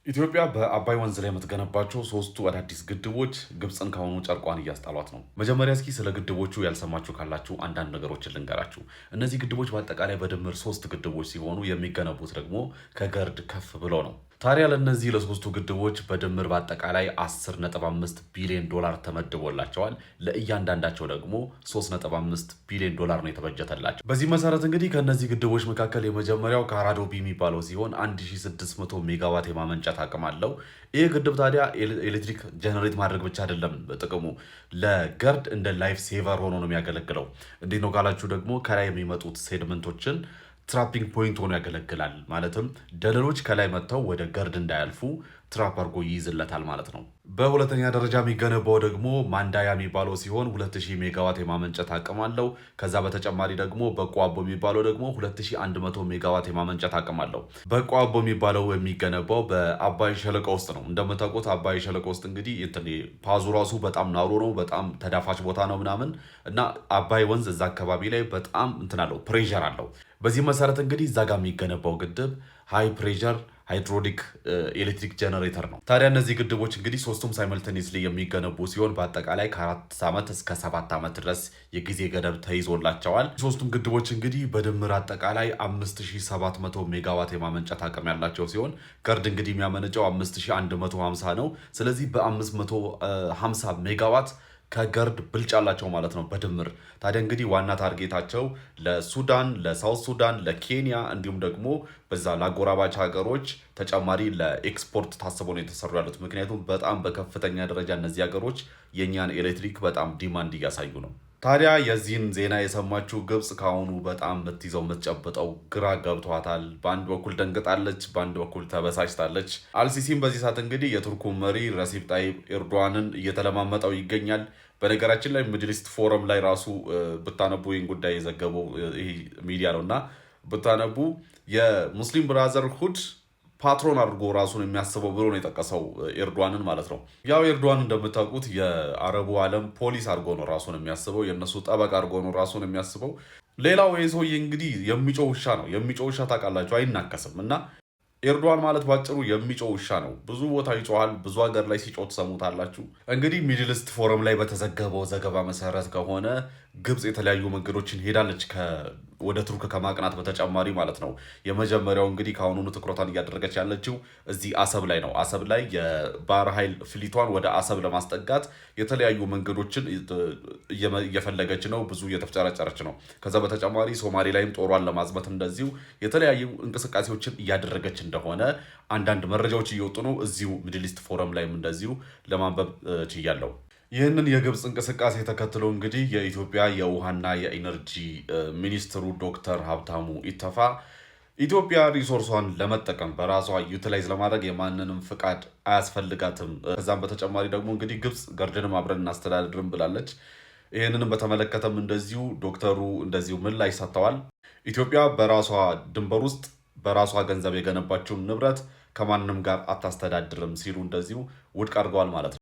ኢትዮጵያ በአባይ ወንዝ ላይ የምትገነባቸው ሶስቱ አዳዲስ ግድቦች ግብፅን ካሁኑ ጨርቋን እያስጣሏት ነው። መጀመሪያ እስኪ ስለ ግድቦቹ ያልሰማችሁ ካላችሁ አንዳንድ ነገሮችን ልንገራችሁ። እነዚህ ግድቦች በአጠቃላይ በድምር ሶስት ግድቦች ሲሆኑ የሚገነቡት ደግሞ ከገርድ ከፍ ብሎ ነው። ታዲያ ለእነዚህ ለሶስቱ ግድቦች በድምር በአጠቃላይ 10.5 ቢሊዮን ዶላር ተመድቦላቸዋል። ለእያንዳንዳቸው ደግሞ 3.5 ቢሊዮን ዶላር ነው የተበጀተላቸው። በዚህ መሰረት እንግዲህ ከእነዚህ ግድቦች መካከል የመጀመሪያው ካራዶቢ የሚባለው ሲሆን 1600 ሜጋዋት የማመንጨት አቅም አለው። ይህ ግድብ ታዲያ ኤሌክትሪክ ጀነሬት ማድረግ ብቻ አይደለም ጥቅሙ፣ ለገርድ እንደ ላይፍ ሴቨር ሆኖ ነው የሚያገለግለው። እንዴት ነው ካላችሁ ደግሞ ከላይ የሚመጡት ሴድመንቶችን ትራፒንግ ፖይንት ሆኖ ያገለግላል። ማለትም ደለሎች ከላይ መጥተው ወደ ገርድ እንዳያልፉ ትራፕ አድርጎ ይይዝለታል ማለት ነው። በሁለተኛ ደረጃ የሚገነባው ደግሞ ማንዳያ የሚባለው ሲሆን 2000 ሜጋዋት የማመንጨት አቅም አለው። ከዛ በተጨማሪ ደግሞ በቋቦ የሚባለው ደግሞ 2100 ሜጋዋት የማመንጨት አቅም አለው። በቋቦ የሚባለው የሚገነባው በአባይ ሸለቆ ውስጥ ነው። እንደምታውቁት አባይ ሸለቆ ውስጥ እንግዲህ ፓዙ ራሱ በጣም ናሮ ነው፣ በጣም ተዳፋች ቦታ ነው ምናምን እና አባይ ወንዝ እዛ አካባቢ ላይ በጣም አለው፣ ፕሬዠር አለው። በዚህ መሰረት እንግዲህ እዛ ጋር የሚገነባው ግድብ ሃይ ፕሬዠር ሃይድሮሊክ ኤሌክትሪክ ጀነሬተር ነው። ታዲያ እነዚህ ግድቦች እንግዲህ ሶስቱም ሳይመልተኒስሊ የሚገነቡ ሲሆን በአጠቃላይ ከ4 ዓመት እስከ 7 ዓመት ድረስ የጊዜ ገደብ ተይዞላቸዋል። ሶስቱም ግድቦች እንግዲህ በድምር አጠቃላይ 5700 ሜጋዋት የማመንጨት አቅም ያላቸው ሲሆን ገርድ እንግዲህ የሚያመነጨው 5150 ነው። ስለዚህ በ550 ሜጋዋት ከገርድ ብልጫ አላቸው ማለት ነው በድምር። ታዲያ እንግዲህ ዋና ታርጌታቸው ለሱዳን፣ ለሳውት ሱዳን፣ ለኬንያ እንዲሁም ደግሞ በዛ ለአጎራባች ሀገሮች ተጨማሪ ለኤክስፖርት ታስበው ነው የተሰሩ ያሉት። ምክንያቱም በጣም በከፍተኛ ደረጃ እነዚህ ሀገሮች የእኛን ኤሌክትሪክ በጣም ዲማንድ እያሳዩ ነው። ታዲያ የዚህን ዜና የሰማችው ግብፅ ከአሁኑ በጣም የምትይዘው የምትጨብጠው ግራ ገብቷታል። በአንድ በኩል ደንግጣለች፣ በአንድ በኩል ተበሳጭታለች። አልሲሲም በዚህ ሰዓት እንግዲህ የቱርኩ መሪ ረሲፕ ጣይብ ኤርዶዋንን እየተለማመጠው ይገኛል። በነገራችን ላይ ሚድል ኢስት ፎረም ላይ ራሱ ብታነቡ ይህን ጉዳይ የዘገበው ይህ ሚዲያ ነው እና ብታነቡ የሙስሊም ብራዘርሁድ ፓትሮን አድርጎ ራሱን የሚያስበው ብሎ ነው የጠቀሰው ኤርዶዋንን ማለት ነው። ያው ኤርዶዋን እንደምታውቁት የአረቡ ዓለም ፖሊስ አድርጎ ነው ራሱን የሚያስበው፣ የእነሱ ጠበቃ አድርጎ ነው ራሱን የሚያስበው። ሌላው የሰውዬ እንግዲህ የሚጮህ ውሻ ነው። የሚጮህ ውሻ ታውቃላችሁ፣ አይናከስም እና ኤርዶዋን ማለት ባጭሩ የሚጮህ ውሻ ነው። ብዙ ቦታ ይጮሃል፣ ብዙ ሀገር ላይ ሲጮህ ትሰሙታላችሁ። እንግዲህ ሚድል ኢስት ፎረም ላይ በተዘገበው ዘገባ መሰረት ከሆነ ግብፅ የተለያዩ መንገዶችን ሄዳለች ወደ ቱርክ ከማቅናት በተጨማሪ ማለት ነው። የመጀመሪያው እንግዲህ ከአሁኑኑ ትኩረቷን እያደረገች ያለችው እዚህ አሰብ ላይ ነው። አሰብ ላይ የባህር ኃይል ፍሊቷን ወደ አሰብ ለማስጠጋት የተለያዩ መንገዶችን እየፈለገች ነው። ብዙ እየተፍጨረጨረች ነው። ከዛ በተጨማሪ ሶማሌ ላይም ጦሯን ለማዝመት እንደዚሁ የተለያዩ እንቅስቃሴዎችን እያደረገች እንደሆነ አንዳንድ መረጃዎች እየወጡ ነው። እዚሁ ሚድል ኢስት ፎረም ላይም እንደዚሁ ለማንበብ ችያለሁ። ይህንን የግብፅ እንቅስቃሴ ተከትሎ እንግዲህ የኢትዮጵያ የውሃና የኢነርጂ ሚኒስትሩ ዶክተር ሀብታሙ ኢተፋ ኢትዮጵያ ሪሶርሷን ለመጠቀም በራሷ ዩቲላይዝ ለማድረግ የማንንም ፍቃድ አያስፈልጋትም። ከዛም በተጨማሪ ደግሞ እንግዲህ ግብፅ ገርድንም አብረን እናስተዳድርም ብላለች። ይህንንም በተመለከተም እንደዚሁ ዶክተሩ እንደዚሁ ምላሽ ሰጥተዋል። ኢትዮጵያ በራሷ ድንበር ውስጥ በራሷ ገንዘብ የገነባቸውን ንብረት ከማንም ጋር አታስተዳድርም ሲሉ እንደዚሁ ውድቅ አድርገዋል ማለት ነው።